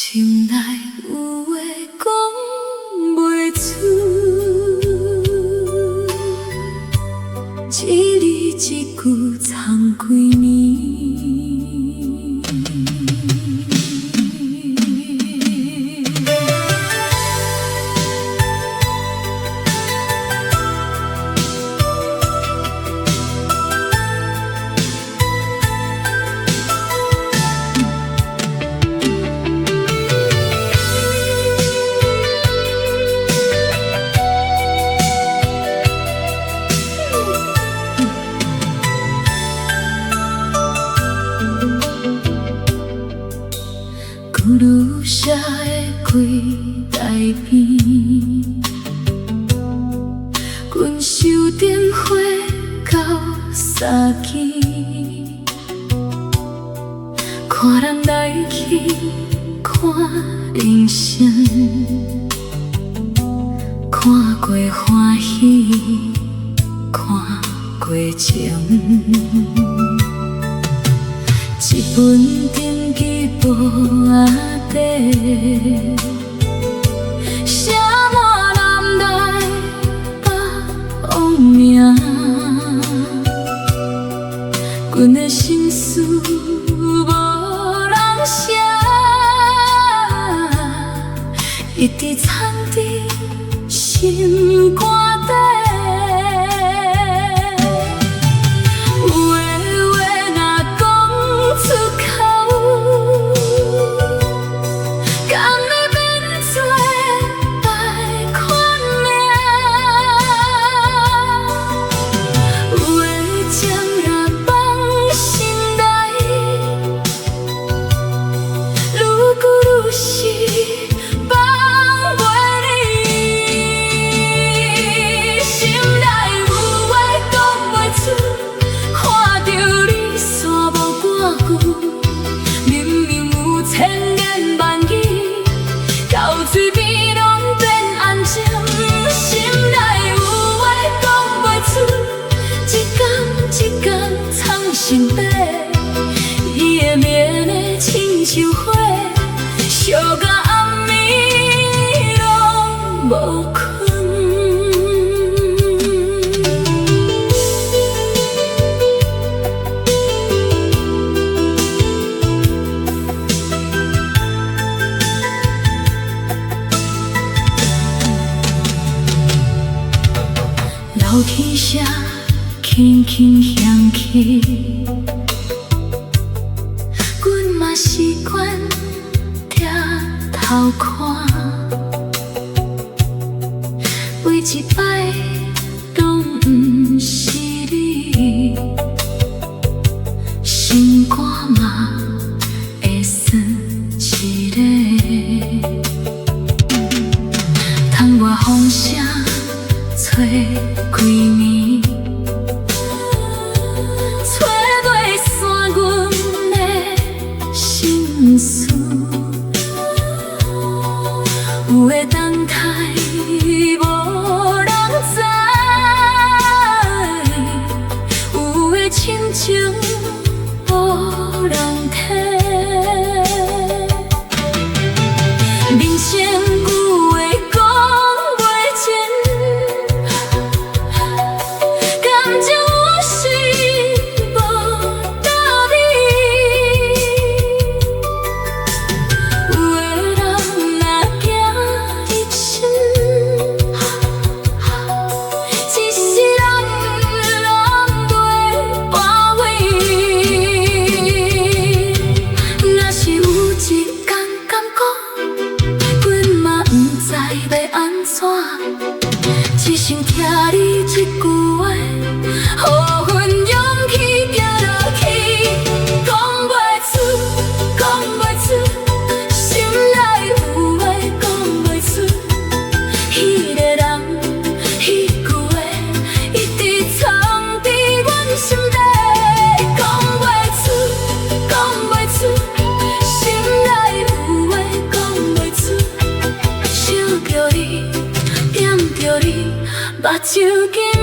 心内有话讲袂出，一字一句藏几年。古鲁社的几台边，阮手灯火到三更，看人来去，看人生，看过欢喜，看过情。一本登记簿仔底，写满南来北往名，阮的心事无人写，一直藏伫心肝底。嘴边拢变安静，心内有话讲袂出，一天一天藏心底，伊的面的亲像火，烧到暗暝拢无困。楼梯声轻轻响起，阮嘛习惯抬头看，每一摆拢不是你，心肝嘛会酸一个，窗外风声吹几年，吹落散阮的心事，有的等待无人知，有的亲情无人体，人生有话讲袂尽。只想听你一句话，予阮勇气行落去，讲袂出，讲袂出，心内有话讲袂出。迄个人，迄句话，一直藏伫阮心底，讲袂出，讲袂出，心内有话讲袂出，想着你。念着你，目睭。